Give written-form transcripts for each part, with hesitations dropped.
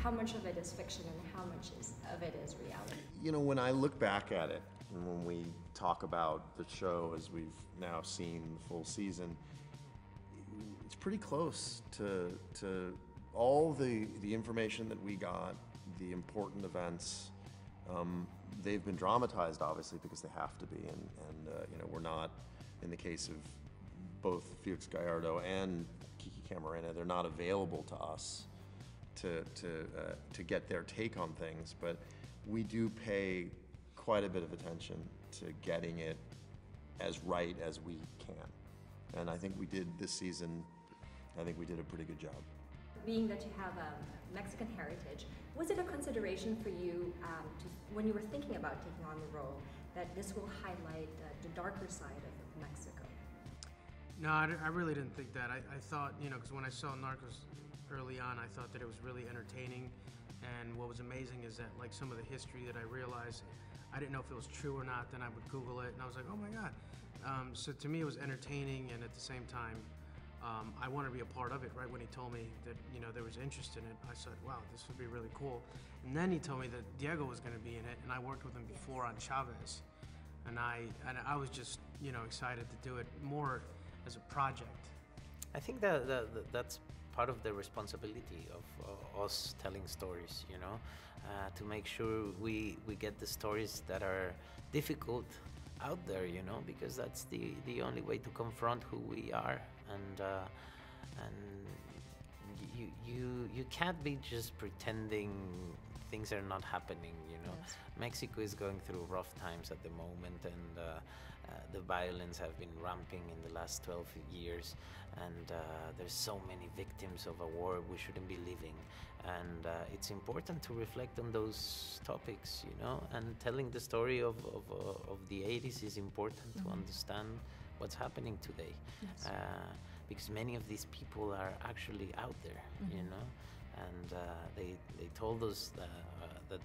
how much of it is fiction and how much of it is reality? You know, when I look back at it, and when we talk about the show as we've now seen the full season, it's pretty close to all the information that we got, the important events. They've been dramatized, obviously, because they have to be, and you know, we're not, in the case of both Felix Gallardo and Kiki Camarena, they're not available to us to get their take on things, but we do pay quite a bit of attention to getting it as right as we can. And I think we did this season, I think we did a pretty good job. Being that you have Mexican heritage, was it a consideration for you when you were thinking about taking on the role that this will highlight the darker side of Mexico? No, I really didn't think that. I thought, you know, because when I saw Narcos early on, I thought that it was really entertaining. And what was amazing is that, like, some of the history that I realized, I didn't know if it was true or not. Then I would Google it, and I was like, oh my God. So to me, it was entertaining, and at the same time, I wanted to be a part of it. Right when he told me that, you know, there was interest in it, I said, wow, this would be really cool. And then he told me that Diego was going to be in it, and I worked with him before on Chavez. And I was just, you know, excited to do it more as a project. I think that's part of the responsibility of us telling stories, you know, to make sure we get the stories that are difficult out there, you know, because that's the only way to confront who we are, and you can't be just pretending things are not happening, you know. Yes. Mexico is going through rough times at the moment, and the violence have been ramping in the last 12 years, and there's so many victims of a war we shouldn't be living, and it's important to reflect on those topics, you know, and telling the story of the 80s is important to understand what's happening today. Yes. Because many of these people are actually out there, you know, and they told us that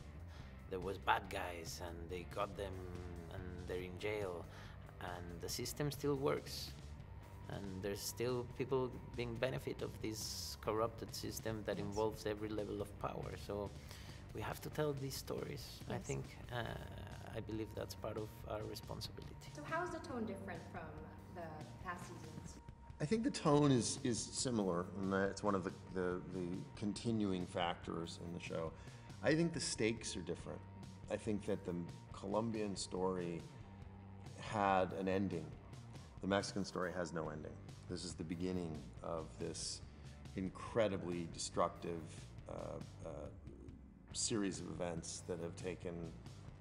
there was bad guys and they got them and they're in jail, and the system still works, and there's still people being benefit of this corrupted system that involves every level of power. So we have to tell these stories. Yes. I believe that's part of our responsibility. So how is the tone different from the past seasons? I think the tone is similar, and it's one of the continuing factors in the show. I think the stakes are different. I think that the Colombian story had an ending. The Mexican story has no ending. This is the beginning of this incredibly destructive series of events that have taken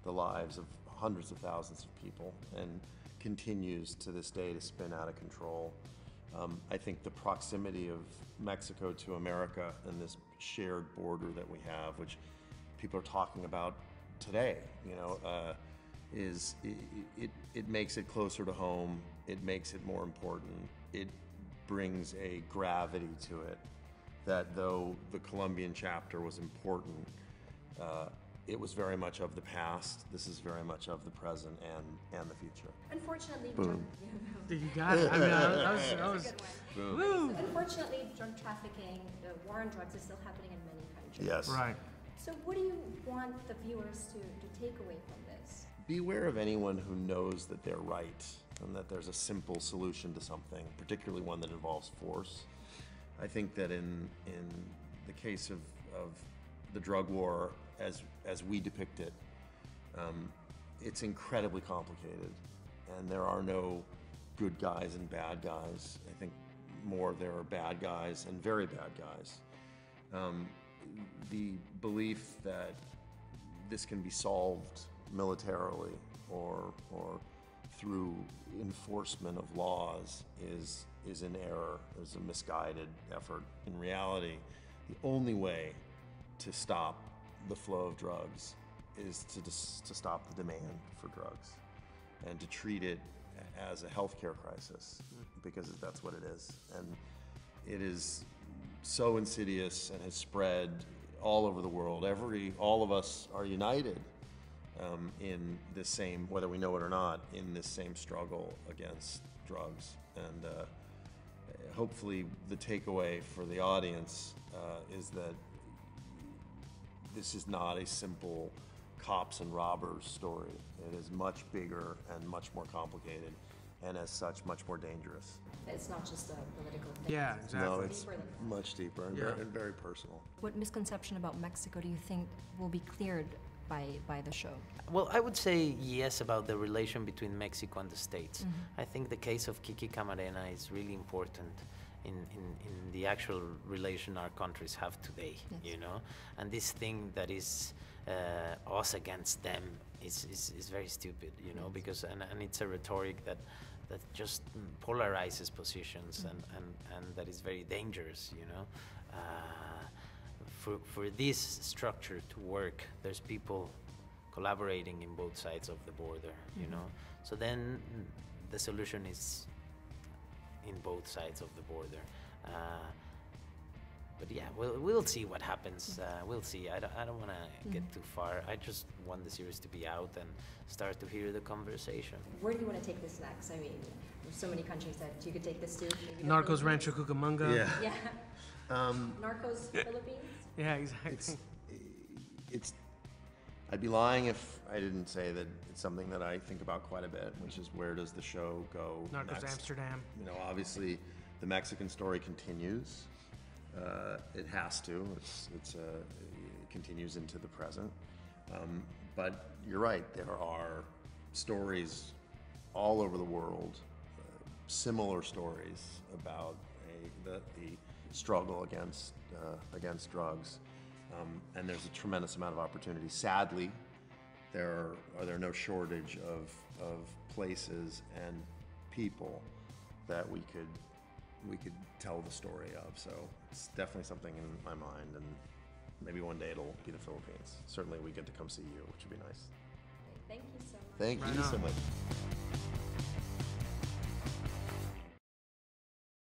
the lives of hundreds of thousands of people and continues to this day to spin out of control. I think the proximity of Mexico to America and this shared border that we have, which people are talking about today, you know, it makes it closer to home. It makes it more important. It brings a gravity to it that, though the Colombian chapter was important, it was very much of the past. This is very much of the present and the future. Unfortunately, Boom. You got it. I mean, I was woo. Unfortunately, drug trafficking, the war on drugs is still happening in many countries. Yes. Right. So what do you want the viewers to take away from this? Beware of anyone who knows that they're right and that there's a simple solution to something, particularly one that involves force. I think that in the case of the drug war, as we depict it, it's incredibly complicated, and there are no good guys and bad guys. I think more there are bad guys and very bad guys. The belief that this can be solved militarily or through enforcement of laws is an error, is a misguided effort. In reality, the only way to stop the flow of drugs is to stop the demand for drugs and to treat it as a healthcare crisis, because that's what it is. And it is so insidious and has spread all over the world. All of us are united in this same, whether we know it or not, in this same struggle against drugs. And hopefully the takeaway for the audience is that this is not a simple cops and robbers story. It is much bigger and much more complicated, and as such, much more dangerous. It's not just a political thing. Yeah, exactly. No, it's Deeper than that. much deeper and, Yeah. and very personal. What misconception about Mexico do you think will be cleared by the show? Well, I would say yes about the relation between Mexico and the States. I think the case of Kiki Camarena is really important in the actual relation our countries have today, Yes. you know? And this thing that is us against them is very stupid, you know, because, and it's a rhetoric that just polarizes positions and that is very dangerous, you know? For this structure to work, there's people collaborating in both sides of the border, you know? So then the solution is in both sides of the border. But yeah, we'll see what happens. We'll see. I don't want to get too far. I just want the series to be out and start to hear the conversation. Where do you want to take this next? I mean, there's so many countries that you could take this to. Maybe the Narcos Philippines? Rancho Cucamonga. Yeah. Yeah. Narcos Philippines? Yeah, exactly. It's I'd be lying if I didn't say that it's something that I think about quite a bit, which is where does the show go Narcos next? Amsterdam. You know, obviously, the Mexican story continues. It has to. It continues into the present. But you're right. There are stories all over the world, similar stories about the struggle against drugs. And there's a tremendous amount of opportunity. Sadly, there are no shortage of places and people that we could tell the story of. So it's definitely something in my mind, and maybe one day it'll be the Philippines. Certainly we get to come see you, which would be nice. Thank you so much. Thank Right you on. so much.